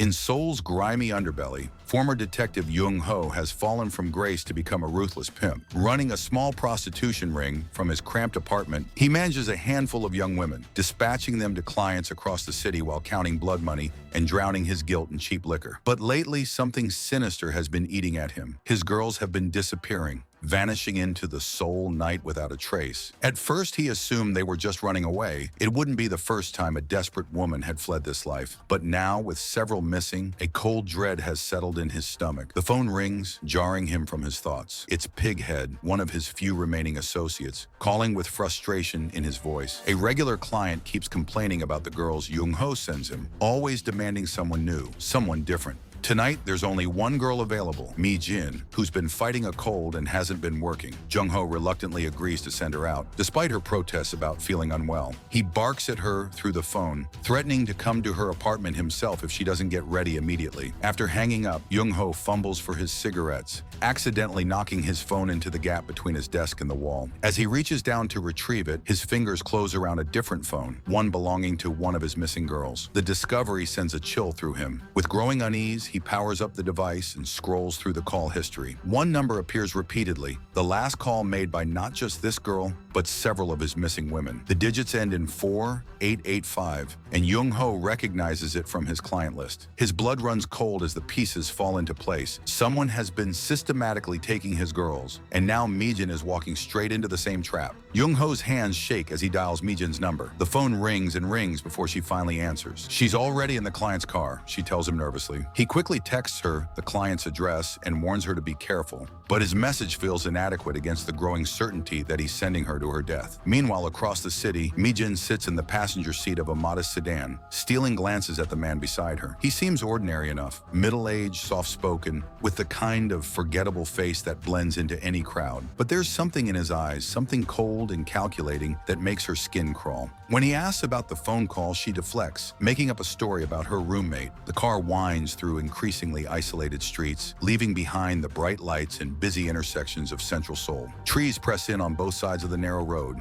In Seoul's grimy underbelly, former detective Jung-ho has fallen from grace to become a ruthless pimp. Running a small prostitution ring from his cramped apartment, he manages a handful of young women, dispatching them to clients across the city while counting blood money and drowning his guilt in cheap liquor. But lately, something sinister has been eating at him. His girls have been disappearing, vanishing into the Seoul night without a trace. At first, he assumed they were just running away. It wouldn't be the first time a desperate woman had fled this life. But now, with several missing, a cold dread has settled in his stomach. The phone rings, jarring him from his thoughts. It's Pighead, one of his few remaining associates, calling with frustration in his voice. A regular client keeps complaining about the girls Jung-ho sends him, always demanding someone new, someone different. Tonight, there's only one girl available, Mijin, who's been fighting a cold and hasn't been working. Jung-ho reluctantly agrees to send her out, despite her protests about feeling unwell. He barks at her through the phone, threatening to come to her apartment himself if she doesn't get ready immediately. After hanging up, Jung-ho fumbles for his cigarettes, accidentally knocking his phone into the gap between his desk and the wall. As he reaches down to retrieve it, his fingers close around a different phone, one belonging to one of his missing girls. The discovery sends a chill through him. With growing unease, he powers up the device and scrolls through the call history. One number appears repeatedly, the last call made by not just this girl, but several of his missing women. The digits end in 4885, and Jung-ho recognizes it from his client list. His blood runs cold as the pieces fall into place. Someone has been systematically taking his girls, and now Mijin is walking straight into the same trap. Jung-ho's hands shake as he dials Mijin's number. The phone rings and rings before she finally answers. She's already in the client's car, she tells him nervously. He quickly texts her the client's address and warns her to be careful, but his message feels inadequate against the growing certainty that he's sending her to her death. Meanwhile, across the city, Mijin sits in the passenger seat of a modest sedan, stealing glances at the man beside her. He seems ordinary enough, middle-aged, soft-spoken, with the kind of forgettable face that blends into any crowd. But there's something in his eyes, something cold and calculating that makes her skin crawl. When he asks about the phone call, she deflects, making up a story about her roommate. The car winds through increasingly isolated streets, leaving behind the bright lights and busy intersections of central Seoul. Trees press in on both sides of the narrow road,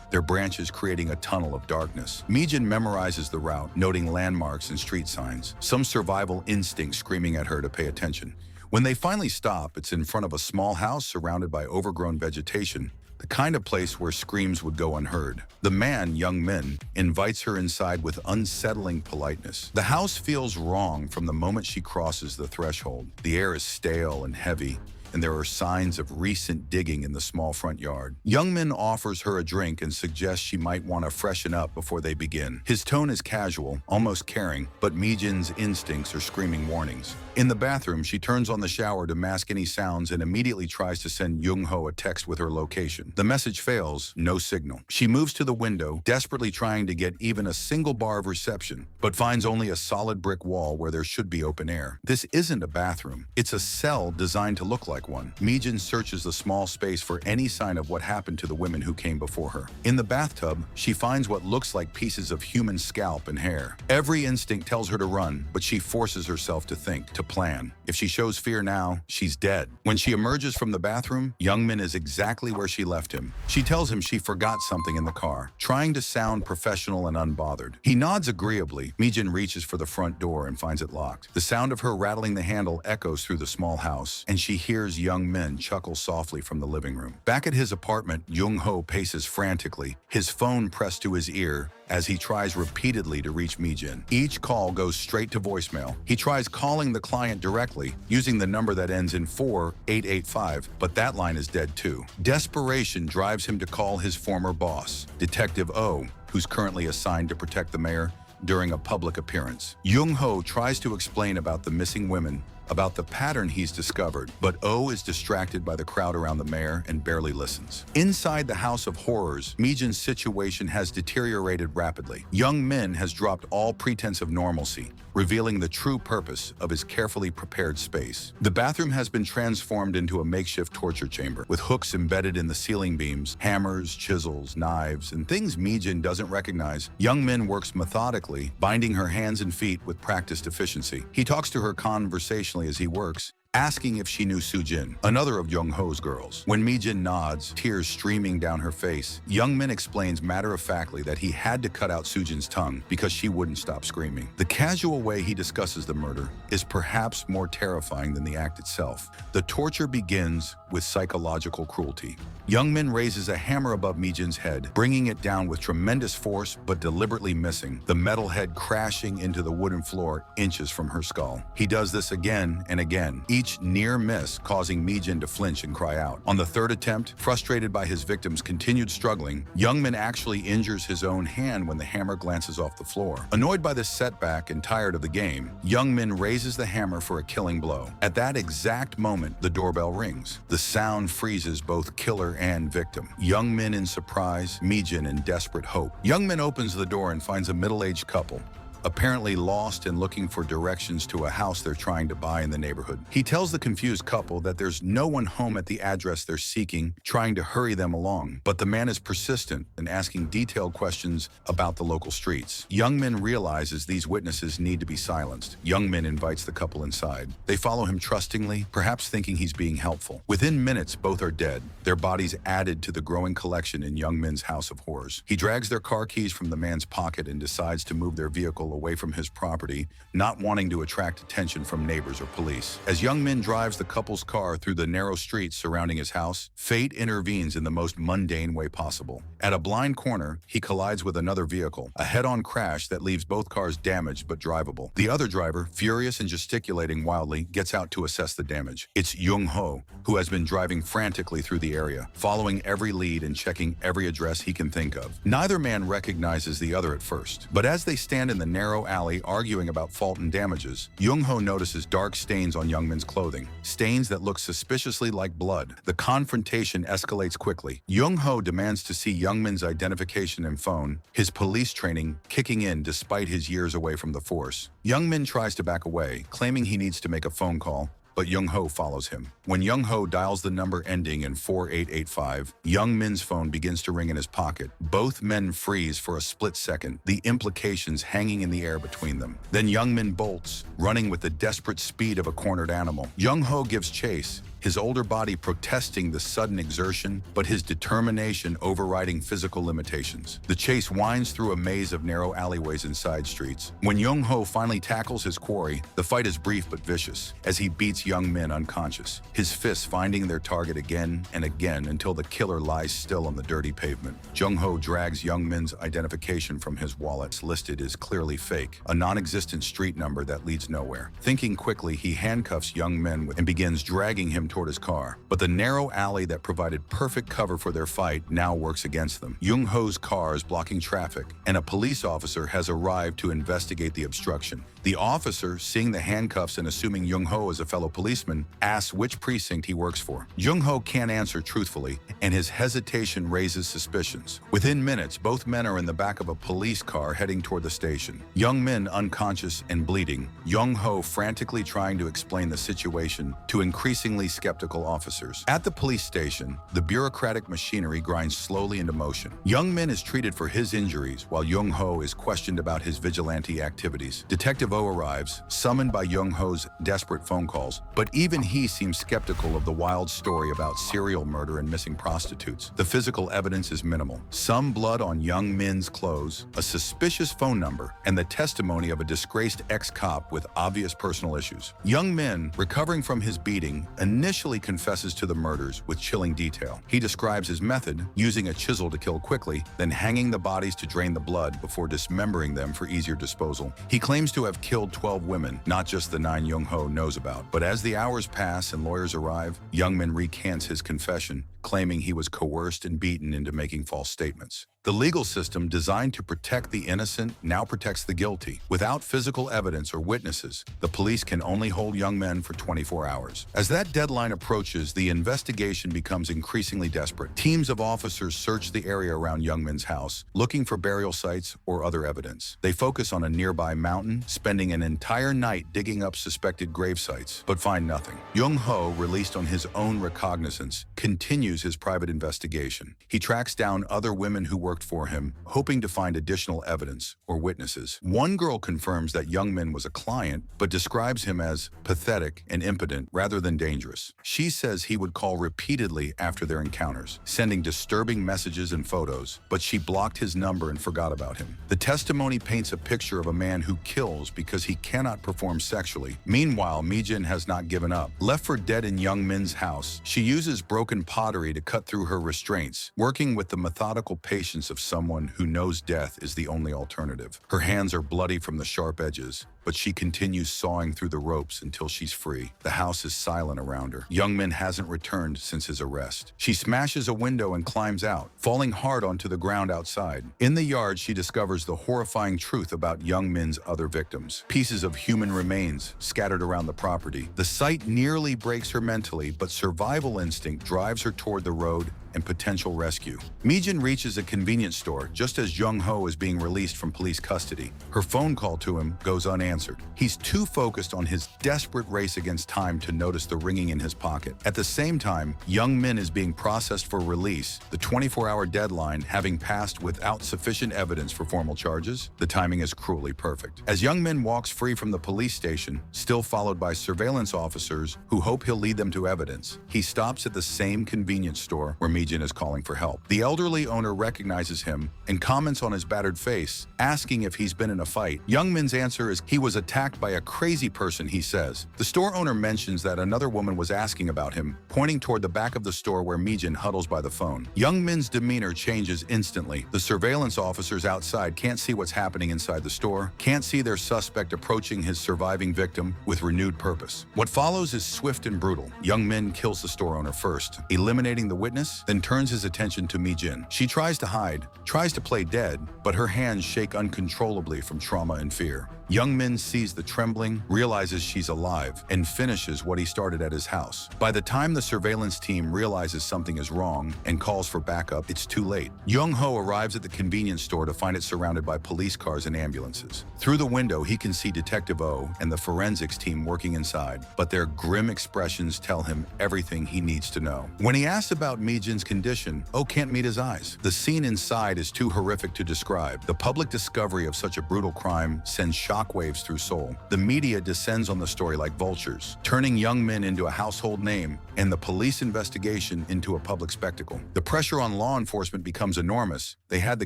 their branches creating a tunnel of darkness. Mijin memorizes the route, noting landmarks and street signs, some survival instinct screaming at her to pay attention. When they finally stop, it's in front of a small house surrounded by overgrown vegetation, the kind of place where screams would go unheard. The man, Young Min, invites her inside with unsettling politeness. The house feels wrong from the moment she crosses the threshold. The air is stale and heavy, and there are signs of recent digging in the small front yard. Young Min offers her a drink and suggests she might want to freshen up before they begin. His tone is casual, almost caring, but Mijin's instincts are screaming warnings. In the bathroom, she turns on the shower to mask any sounds and immediately tries to send Jung-ho a text with her location. The message fails, no signal. She moves to the window, desperately trying to get even a single bar of reception, but finds only a solid brick wall where there should be open air. This isn't a bathroom. It's a cell designed to look like one. Mijin searches the small space for any sign of what happened to the women who came before her. In the bathtub, she finds what looks like pieces of human scalp and hair. Every instinct tells her to run, but she forces herself to think, to plan. If she shows fear now, she's dead. When she emerges from the bathroom, Young Min is exactly where she left him. She tells him she forgot something in the car, trying to sound professional and unbothered. He nods agreeably. Mijin reaches for the front door and finds it locked. The sound of her rattling the handle echoes through the small house, and she hears Young Min chuckle softly from the living room. Back at his apartment, Jung-ho paces frantically, his phone pressed to his ear as he tries repeatedly to reach Mijin. Each call goes straight to voicemail. He tries calling the client directly, using the number that ends in 4885, but that line is dead too. Desperation drives him to call his former boss, Detective O, who's currently assigned to protect the mayor during a public appearance. Jung-ho tries to explain about the missing women, about the pattern he's discovered, but O is distracted by the crowd around the mayor and barely listens. Inside the House of Horrors, Mijin's situation has deteriorated rapidly. Young Min has dropped all pretense of normalcy, revealing the true purpose of his carefully prepared space. The bathroom has been transformed into a makeshift torture chamber, with hooks embedded in the ceiling beams, hammers, chisels, knives, and things Mijin doesn't recognize. Young Min works methodically, binding her hands and feet with practiced efficiency. He talks to her conversationally as he works, asking if she knew Sujin, another of Young-ho's girls. When Mijin nods, tears streaming down her face, Young-min explains matter-of-factly that he had to cut out Sujin's tongue because she wouldn't stop screaming. The casual way he discusses the murder is perhaps more terrifying than the act itself. The torture begins with psychological cruelty. Young-min raises a hammer above Mijin's head, bringing it down with tremendous force but deliberately missing, the metal head crashing into the wooden floor inches from her skull. He does this again and again, each near miss causing Mijin to flinch and cry out. On the third attempt, frustrated by his victim's continued struggling, Young-min actually injures his own hand when the hammer glances off the floor. Annoyed by this setback and tired of the game, Young-min raises the hammer for a killing blow. At that exact moment, the doorbell rings. The sound freezes both killer and victim. Young-min in surprise, Mijin in desperate hope. Young-min opens the door and finds a middle-aged couple, apparently lost and looking for directions to a house they're trying to buy in the neighborhood. He tells the confused couple that there's no one home at the address they're seeking, trying to hurry them along. But the man is persistent and asking detailed questions about the local streets. Young-min realizes these witnesses need to be silenced. Young-min invites the couple inside. They follow him trustingly, perhaps thinking he's being helpful. Within minutes, both are dead, their bodies added to the growing collection in Young-min's house of horrors. He drags their car keys from the man's pocket and decides to move their vehicle away from his property, not wanting to attract attention from neighbors or police. As Young-min drives the couple's car through the narrow streets surrounding his house, fate intervenes in the most mundane way possible. At a blind corner, he collides with another vehicle, a head-on crash that leaves both cars damaged but drivable. The other driver, furious and gesticulating wildly, gets out to assess the damage. It's Young-ho, who has been driving frantically through the area, following every lead and checking every address he can think of. Neither man recognizes the other at first, but as they stand in the narrow alley arguing about fault and damages, Young-ho notices dark stains on Young-min's clothing, stains that look suspiciously like blood. The confrontation escalates quickly. Young-ho demands to see Young-min's identification and phone, his police training kicking in despite his years away from the force. Young-min tries to back away, claiming he needs to make a phone call, but Young-ho follows him. When Young-ho dials the number ending in 4885, Young-min's phone begins to ring in his pocket. Both men freeze for a split second, the implications hanging in the air between them. Then Young-min bolts, running with the desperate speed of a cornered animal. Young-ho gives chase, his older body protesting the sudden exertion, but his determination overriding physical limitations. The chase winds through a maze of narrow alleyways and side streets. When Young-ho finally tackles his quarry, the fight is brief but vicious, as he beats Young-min unconscious, his fists finding their target again and again until the killer lies still on the dirty pavement. Young-ho drags Young-min's identification from his wallet, listed as clearly fake, a non-existent street number that leads nowhere. Thinking quickly, he handcuffs Young-min and begins dragging him toward his car. But the narrow alley that provided perfect cover for their fight now works against them. Young-ho's car is blocking traffic, and a police officer has arrived to investigate the obstruction. The officer, seeing the handcuffs and assuming Young-ho is a fellow policeman, asks which precinct he works for. Young-ho can't answer truthfully, and his hesitation raises suspicions. Within minutes, both men are in the back of a police car heading toward the station. Young-min unconscious and bleeding, Young-ho frantically trying to explain the situation to increasingly skeptical officers. At the police station, the bureaucratic machinery grinds slowly into motion. Young-min is treated for his injuries, while Young-ho is questioned about his vigilante activities. Detective O arrives, summoned by Young-ho's desperate phone calls, but even he seems skeptical of the wild story about serial murder and missing prostitutes. The physical evidence is minimal. Some blood on Young-min's clothes, a suspicious phone number, and the testimony of a disgraced ex-cop with obvious personal issues. Young-min, recovering from his beating, initially confesses to the murders with chilling detail. He describes his method, using a chisel to kill quickly, then hanging the bodies to drain the blood before dismembering them for easier disposal. He claims to have killed 12 women, not just the 9 Young-ho knows about. But as the hours pass and lawyers arrive, Young-min recants his confession, claiming he was coerced and beaten into making false statements. The legal system designed to protect the innocent now protects the guilty. Without physical evidence or witnesses, the police can only hold young men for 24 hours. As that deadline approaches, the investigation becomes increasingly desperate. Teams of officers search the area around Young-min's house, looking for burial sites or other evidence. They focus on a nearby mountain, spending an entire night digging up suspected grave sites, but find nothing. Young-ho, released on his own recognizance, continues his private investigation. He tracks down other women who work worked for him, hoping to find additional evidence or witnesses. One girl confirms that Young Min was a client, but describes him as pathetic and impotent rather than dangerous. She says he would call repeatedly after their encounters, sending disturbing messages and photos, but she blocked his number and forgot about him. The testimony paints a picture of a man who kills because he cannot perform sexually. Meanwhile, Mijin has not given up. Left for dead in Young Min's house, she uses broken pottery to cut through her restraints, working with the methodical patience of someone who knows death is the only alternative. Her hands are bloody from the sharp edges, but she continues sawing through the ropes until she's free. The house is silent around her. Young Min hasn't returned since his arrest. She smashes a window and climbs out, falling hard onto the ground outside. In the yard, she discovers the horrifying truth about Young Min's other victims. Pieces of human remains scattered around the property. The sight nearly breaks her mentally, but survival instinct drives her toward the road and potential rescue. Mijin reaches a convenience store just as Jung Ho is being released from police custody. Her phone call to him goes unanswered. He's too focused on his desperate race against time to notice the ringing in his pocket. At the same time, Young Min is being processed for release, the 24-hour deadline having passed without sufficient evidence for formal charges. The timing is cruelly perfect. As Young Min walks free from the police station, still followed by surveillance officers who hope he'll lead them to evidence, he stops at the same convenience store where Mijin is calling for help. The elderly owner recognizes him and comments on his battered face, asking if he's been in a fight. Young Min's answer is he was attacked by a crazy person, he says. The store owner mentions that another woman was asking about him, pointing toward the back of the store where Mijin huddles by the phone. Young Min's demeanor changes instantly. The surveillance officers outside can't see what's happening inside the store, can't see their suspect approaching his surviving victim with renewed purpose. What follows is swift and brutal. Young Min kills the store owner first, eliminating the witness, then turns his attention to Mijin. She tries to hide, tries to play dead, but her hands shake uncontrollably from trauma and fear. Young Min sees the trembling, realizes she's alive, and finishes what he started at his house. By the time the surveillance team realizes something is wrong and calls for backup, it's too late. Jung Ho arrives at the convenience store to find it surrounded by police cars and ambulances. Through the window, he can see Detective O and the forensics team working inside, but their grim expressions tell him everything he needs to know. When he asks about Mijin's condition, O can't meet his eyes. The scene inside is too horrific to describe. The public discovery of such a brutal crime sends shockwaves through Seoul. The media descends on the story like vultures, turning Young Min into a household name and the police investigation into a public spectacle. The pressure on law enforcement becomes enormous. They had the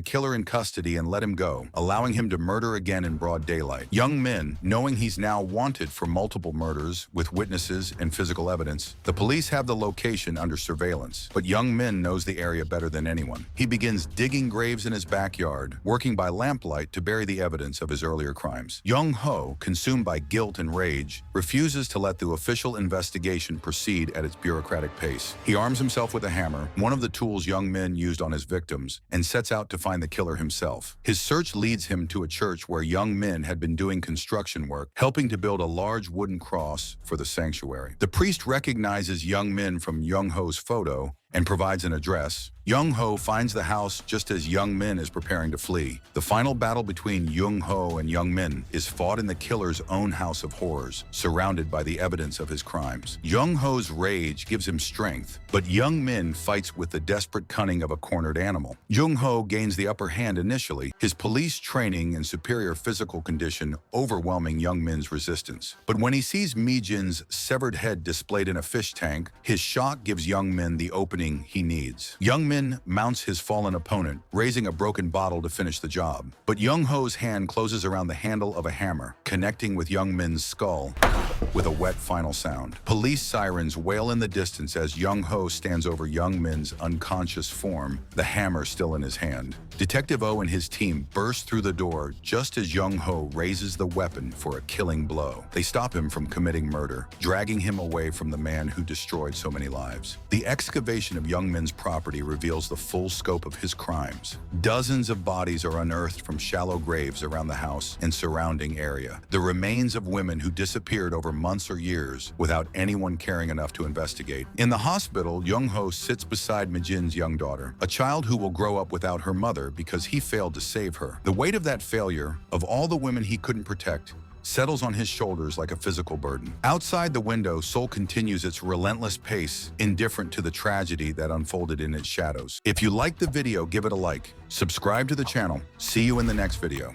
killer in custody and let him go, allowing him to murder again in broad daylight. Young Min, knowing he's now wanted for multiple murders with witnesses and physical evidence, the police have the location under surveillance, but Young Min knows the area better than anyone. He begins digging graves in his backyard, working by lamplight to bury the evidence of his earlier crimes. Jung Ho, consumed by guilt and rage, refuses to let the official investigation proceed at its bureaucratic pace. He arms himself with a hammer, one of the tools Young Min used on his victims, and sets out to find the killer himself. His search leads him to a church where Young Min had been doing construction work, helping to build a large wooden cross for the sanctuary. The priest recognizes Young Min from Jung Ho's photo and provides an address. Jung Ho finds the house just as Young Min is preparing to flee. The final battle between Jung Ho and Young Min is fought in the killer's own house of horrors, surrounded by the evidence of his crimes. Jung Ho's rage gives him strength, but Young Min fights with the desperate cunning of a cornered animal. Jung Ho gains the upper hand initially, his police training and superior physical condition overwhelming Young Min's resistance. But when he sees Mijin's severed head displayed in a fish tank, his shock gives Young Min the opening he needs. Young Min mounts his fallen opponent, raising a broken bottle to finish the job. But Jung Ho's hand closes around the handle of a hammer, connecting with Young Min's skull with a wet final sound. Police sirens wail in the distance as Jung Ho stands over Young Min's unconscious form, the hammer still in his hand. Detective O and his team burst through the door just as Jung Ho raises the weapon for a killing blow. They stop him from committing murder, dragging him away from the man who destroyed so many lives. The excavation of Young Min's property reveals the full scope of his crimes. Dozens of bodies are unearthed from shallow graves around the house and surrounding area. The remains of women who disappeared over months or years without anyone caring enough to investigate. In the hospital, Jung Ho sits beside Mijin's young daughter, a child who will grow up without her mother because he failed to save her. The weight of that failure, of all the women he couldn't protect, settles on his shoulders like a physical burden. Outside the window, Seoul continues its relentless pace, indifferent to the tragedy that unfolded in its shadows. If you liked the video, give it a like. Subscribe to the channel. See you in the next video.